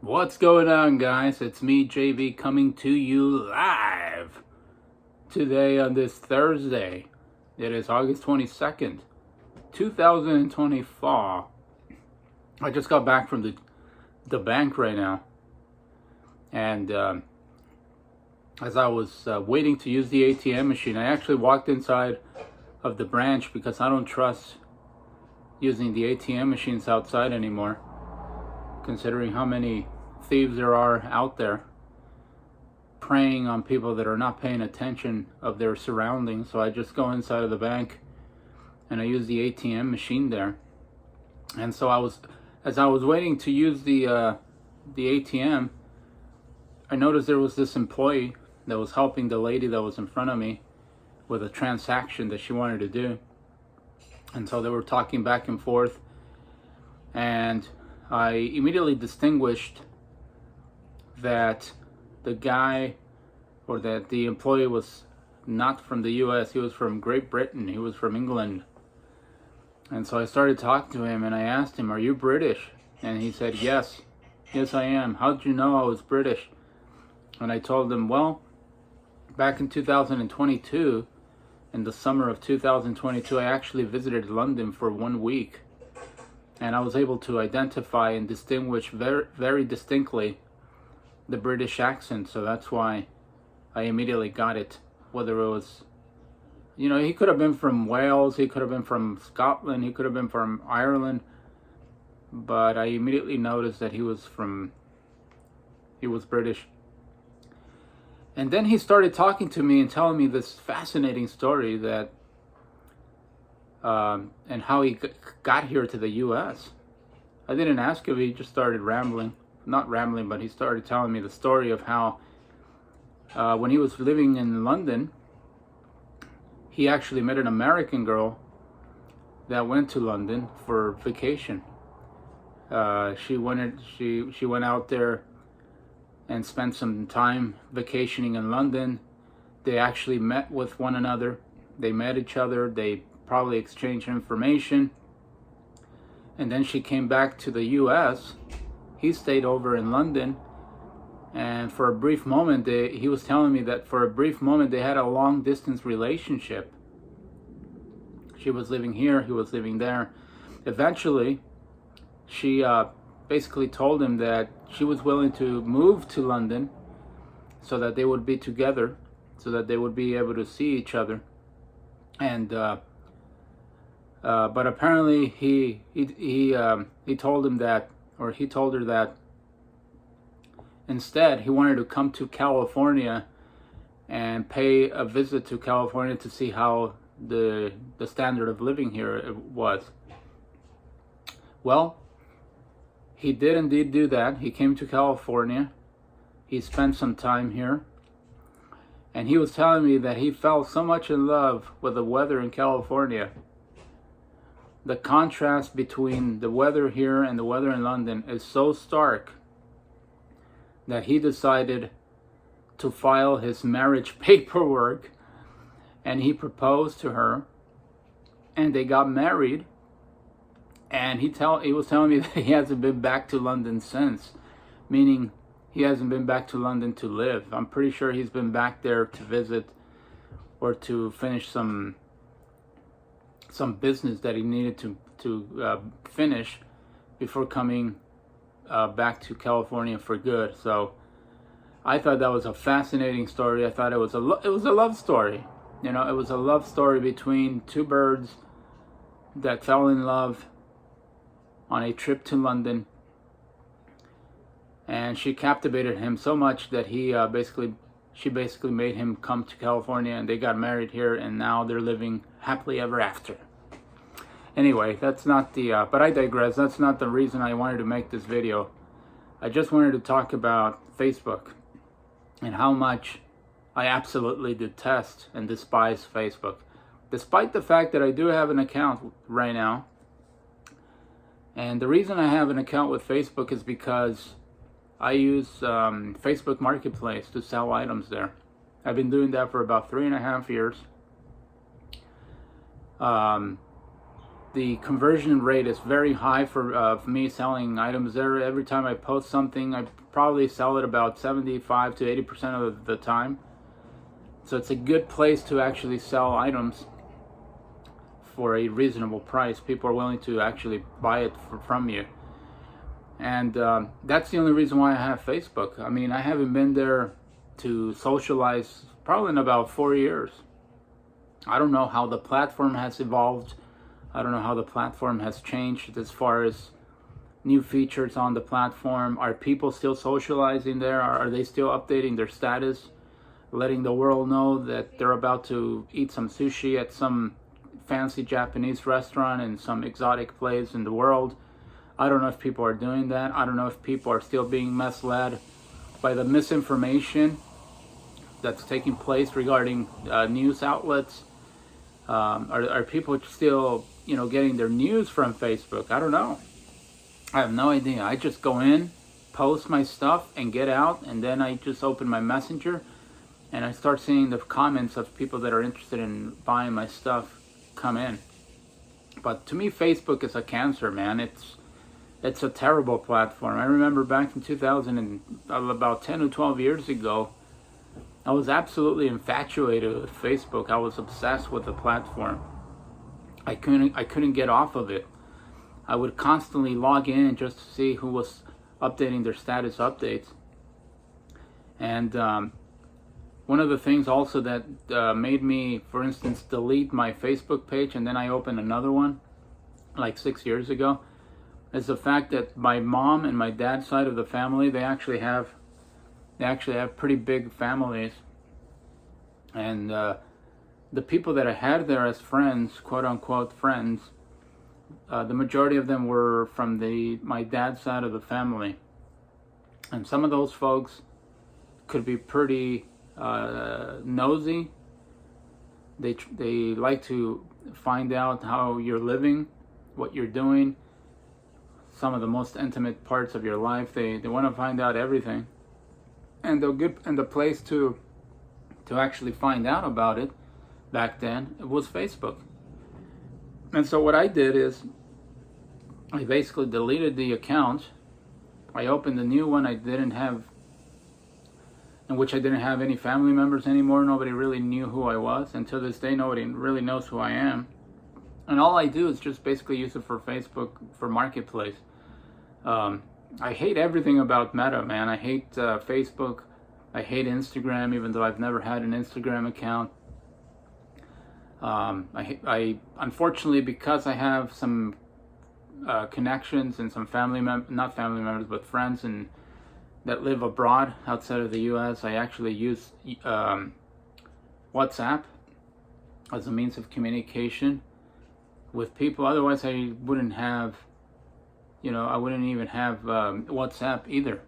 What's going on, guys? It's me, JV, coming to you live today on this Thursday. It is August 22nd, 2024. I just got back from the bank right now, and as I was waiting to use the ATM machine, I actually walked inside of the branch because I don't trust using the ATM machines outside anymore, considering how many thieves there are out there preying on people that are not paying attention of their surroundings. So I just go inside of the bank and I use the ATM machine there. And so as I was waiting to use the ATM, I noticed there was this employee that was helping the lady that was in front of me with a transaction that she wanted to do. And so they were talking back and forth, and I immediately distinguished that the guy, or that the employee, was not from the US. He was from Great Britain. He was from England. And so I started talking to him and I asked him, "Are you British?" And he said, "Yes, I am." "How did you know I was British?" And I told him, "Well, back in 2022, in the summer of 2022, I actually visited London for 1 week. And I was able to identify and distinguish very, very distinctly the British accent. So that's why I immediately got it." Whether it was, he could have been from Wales, he could have been from Scotland, he could have been from Ireland, but I immediately noticed that he was British. And then he started talking to me and telling me this fascinating story that and how he got here to the US. I didn't ask him, he just started rambling. Not rambling, but he started telling me the story of how when he was living in London, he actually met an American girl that went to London for vacation. She went out there and spent some time vacationing in London. They actually met with one another. They met each other. They probably exchanged information. And then she came back to the US. He stayed over in London. And for a brief moment, he was telling me that for a brief moment they had a long distance relationship. She was living here, he was living there. Eventually, she basically told him that she was willing to move to London so that they would be together, so that they would be able to see each other. And but apparently he told him that, or he told her that instead he wanted to come to California and pay a visit to California to see how the standard of living here was. Well, he did indeed do that. He came to California. He spent some time here. And he was telling me that he fell so much in love with the weather in California. The contrast between the weather here and the weather in London is so stark that he decided to file his marriage paperwork, and he proposed to her, and they got married. And he was telling me that he hasn't been back to London since, meaning he hasn't been back to London to live. I'm pretty sure he's been back there to visit or to finish some business that he needed to finish before coming back to California for good. So I thought that was a fascinating story. I thought it was a love story. It was a love story between two birds that fell in love on a trip to London, and she captivated him so much that she basically made him come to California, and they got married here, and now they're living happily ever after. Anyway, that's not but I digress. That's not the reason I wanted to make this video. I just wanted to talk about Facebook and how much I absolutely detest and despise Facebook, despite the fact that I do have an account right now. And the reason I have an account with Facebook is because I use Facebook Marketplace to sell items there. I've been doing that for about 3.5 years. the conversion rate is very high for me selling items there. Every time I post something, I probably sell it about 75 to 80% of the time. So it's a good place to actually sell items for a reasonable price. People are willing to actually buy it from you. And that's the only reason why I have Facebook. I mean, I haven't been there to socialize probably in about 4 years. I don't know how the platform has evolved. I don't know how the platform has changed as far as new features on the platform. Are people still socializing there? Are they still updating their status, letting the world know that they're about to eat some sushi at some fancy Japanese restaurant in some exotic place in the world? I don't know if people are doing that. I don't know if people are still being misled by the misinformation that's taking place regarding news outlets. Are people still, getting their news from Facebook? I don't know. I have no idea. I just go in, post my stuff, and get out, and then I just open my messenger, and I start seeing the comments of people that are interested in buying my stuff come in. But to me, Facebook is a cancer, man. It's a terrible platform. I remember back in 2000 and about 10 or 12 years ago, I was absolutely infatuated with Facebook. I was obsessed with the platform. I couldn't get off of it. I would constantly log in just to see who was updating their status updates. And one of the things also that made me, for instance, delete my Facebook page and then I opened another one like 6 years ago, is the fact that my mom and my dad's side of the family, they actually have pretty big families. And the people that I had there as friends, quote unquote friends, the majority of them were from my dad's side of the family. And some of those folks could be pretty nosy. They like to find out how you're living, what you're doing, some of the most intimate parts of your life. They want to find out everything. And the place to actually find out about it back then, it was Facebook. And so what I did is I basically deleted the account. I opened a new one in which I didn't have any family members anymore. Nobody really knew who I was. And to this day, nobody really knows who I am. And all I do is just basically use it for Facebook, for Marketplace. I hate everything about Meta, man. I hate Facebook. I hate Instagram, even though I've never had an Instagram account. I unfortunately, because I have some connections and some not family members, but friends that live abroad outside of the U.S., I actually use WhatsApp as a means of communication with people. Otherwise, I wouldn't have, I wouldn't even have WhatsApp either.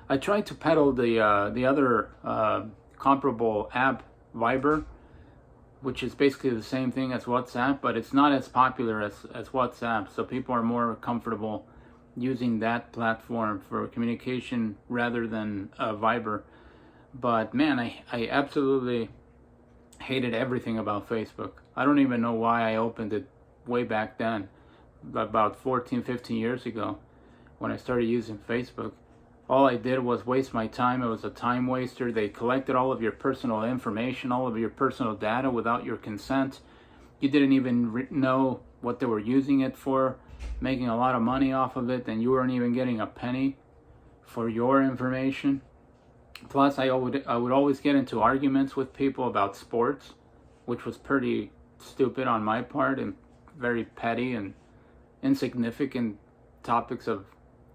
I tried to peddle the other comparable app, Viber, which is basically the same thing as WhatsApp, but it's not as popular as WhatsApp. So people are more comfortable using that platform for communication rather than Viber. But man, I absolutely hated everything about Facebook. I don't even know why I opened it way back then, about 14, 15 years ago, when I started using Facebook. All I did was waste my time. It was a time waster. They collected all of your personal information, all of your personal data without your consent. You didn't even know what they were using it for, making a lot of money off of it, and you weren't even getting a penny for your information. Plus, I would always get into arguments with people about sports, which was pretty stupid on my part and very petty and insignificant topics of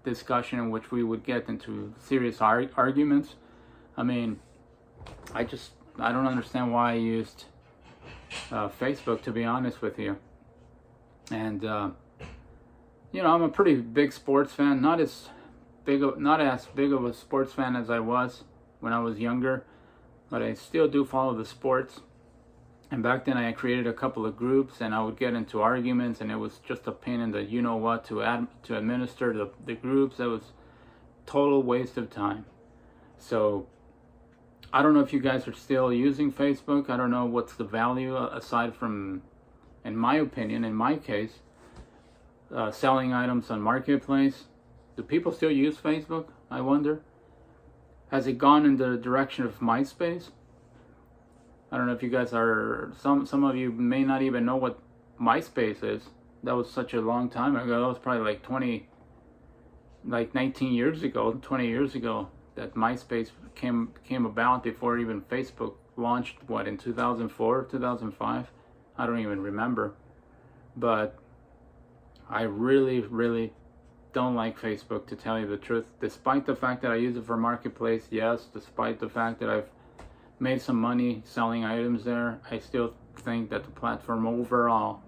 discussion in which we would get into serious arguments. I mean, I don't understand why I used Facebook, to be honest with you. And I'm a pretty big sports fan. Not as big of a sports fan as I was when I was younger, but I still do follow the sports. And back then I created a couple of groups and I would get into arguments, and it was just a pain in the you-know-what to administer the groups. That was total waste of time. So I don't know if you guys are still using Facebook. I don't know what's the value aside from in my opinion, in my case, selling items on Marketplace. Do people still use Facebook? I wonder. Has it gone in the direction of MySpace? I don't know if you guys are, some of you may not even know what MySpace is. That was such a long time ago. That was probably like 19 years ago, 20 years ago that MySpace came about, before even Facebook launched, what, in 2004, 2005? I don't even remember. But I really, really don't like Facebook, to tell you the truth. Despite the fact that I use it for Marketplace, yes, despite the fact that I've made some money selling items there, I still think that the platform overall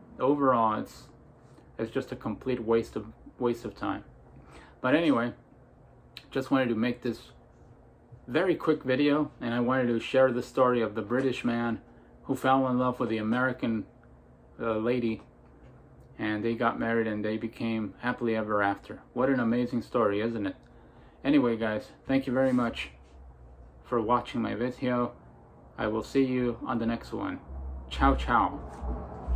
it's just a complete waste of time. But anyway, just wanted to make this very quick video, and I wanted to share the story of the British man who fell in love with the American lady, and they got married and they became happily ever after. What an amazing story, isn't it? Anyway, guys, thank you very much for watching my video. I will see you on the next one. Ciao, ciao.